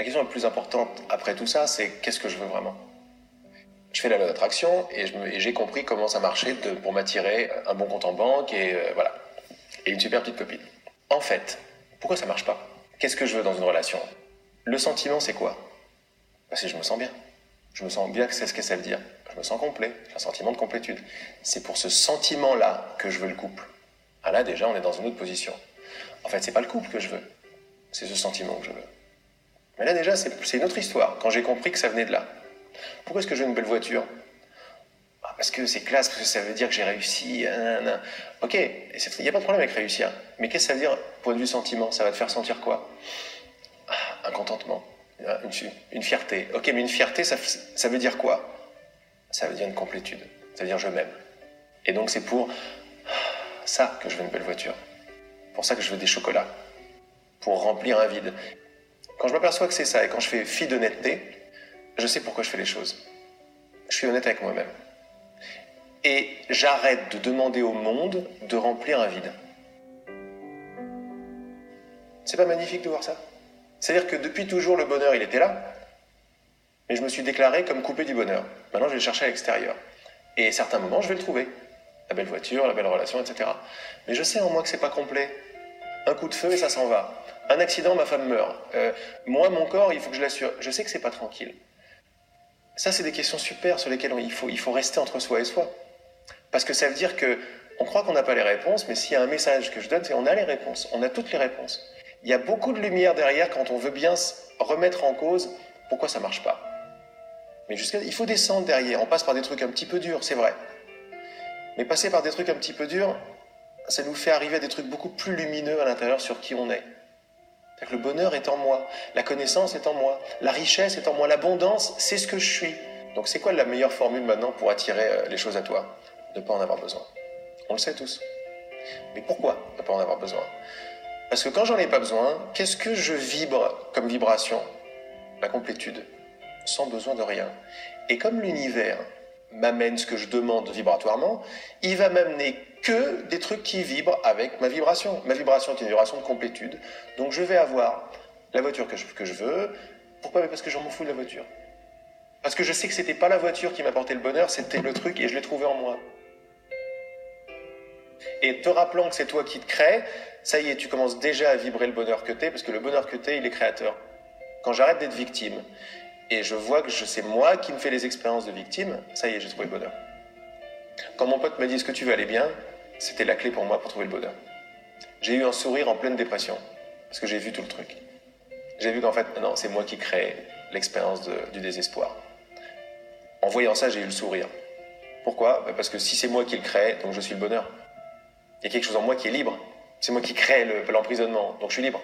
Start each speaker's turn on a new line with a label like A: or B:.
A: La question la plus importante après tout ça, c'est qu'est-ce que je veux vraiment? Je fais la loi d'attraction et j'ai compris comment ça marchait pour m'attirer un bon compte en banque et voilà. Et une super petite copine. En fait, pourquoi ça marche pas? Qu'est-ce que je veux dans une relation? Le sentiment, c'est quoi? C'est je me sens bien. Je me sens bien, c'est ce que ça veut dire. Je me sens complet, j'ai un sentiment de complétude. C'est pour ce sentiment-là que je veux le couple. Ah là, déjà, on est dans une autre position. En fait, c'est pas le couple que je veux, c'est ce sentiment que je veux. Mais là, déjà, c'est une autre histoire, quand j'ai compris que ça venait de là. Pourquoi est-ce que je veux une belle voiture? Parce que c'est classe, parce que ça veut dire que j'ai réussi. Ok, il n'y a pas de problème avec réussir. Mais qu'est-ce que ça veut dire, point de vue sentiment? Ça va te faire sentir quoi? Un contentement, une fierté. Ok, mais une fierté, ça veut dire quoi? Ça veut dire une complétude. Ça veut dire je m'aime. Et donc c'est pour ça que je veux une belle voiture. Pour ça que je veux des chocolats. Pour remplir un vide. Quand je m'aperçois que c'est ça et quand je fais fi d'honnêteté, je sais pourquoi je fais les choses. Je suis honnête avec moi-même. Et j'arrête de demander au monde de remplir un vide. C'est pas magnifique de voir ça? C'est-à-dire que depuis toujours, le bonheur, il était là, mais je me suis déclaré comme coupé du bonheur. Maintenant, je vais le chercher à l'extérieur. Et à certains moments, je vais le trouver. La belle voiture, la belle relation, etc. Mais je sais en moi que c'est pas complet. Un coup de feu et ça s'en va. Un accident, ma femme meurt. Moi, mon corps, il faut que je l'assure. Je sais que c'est pas tranquille. Ça, c'est des questions super sur lesquelles il faut rester entre soi et soi. Parce que ça veut dire que on croit qu'on n'a pas les réponses, mais s'il y a un message que je donne, c'est qu'on a les réponses. On a toutes les réponses. Il y a beaucoup de lumière derrière quand on veut bien remettre en cause pourquoi ça marche pas. Mais il faut descendre derrière. On passe par des trucs un petit peu durs, c'est vrai. Mais passer par des trucs un petit peu durs, ça nous fait arriver à des trucs beaucoup plus lumineux à l'intérieur sur qui on est. C'est-à-dire que le bonheur est en moi, la connaissance est en moi, la richesse est en moi, l'abondance, c'est ce que je suis. Donc c'est quoi la meilleure formule maintenant pour attirer les choses à toi? De ne pas en avoir besoin. On le sait tous. Mais pourquoi ne pas en avoir besoin? Parce que quand j'en ai pas besoin, qu'est-ce que je vibre comme vibration? La complétude, sans besoin de rien. Et comme l'univers m'amène ce que je demande vibratoirement, il va m'amener que des trucs qui vibrent avec ma vibration. Ma vibration est une vibration de complétude. Donc je vais avoir la voiture que je veux. Pourquoi? Parce que j'en m'en fous de la voiture. Parce que je sais que c'était pas la voiture qui m'apportait le bonheur, c'était le truc et je l'ai trouvé en moi. Et te rappelant que c'est toi qui te crée, ça y est, tu commences déjà à vibrer le bonheur que t'es, parce que le bonheur que t'es, il est créateur. Quand j'arrête d'être victime, et je vois que c'est moi qui me fais les expériences de victime, ça y est, j'ai trouvé le bonheur. Quand mon pote m'a dit « Est-ce que tu veux aller bien ?», c'était la clé pour moi pour trouver le bonheur. J'ai eu un sourire en pleine dépression, parce que j'ai vu tout le truc. J'ai vu qu'en fait, non, c'est moi qui crée l'expérience du désespoir. En voyant ça, j'ai eu le sourire. Pourquoi? Parce que si c'est moi qui le crée, donc je suis le bonheur. Il y a quelque chose en moi qui est libre. C'est moi qui crée l'emprisonnement, donc je suis libre.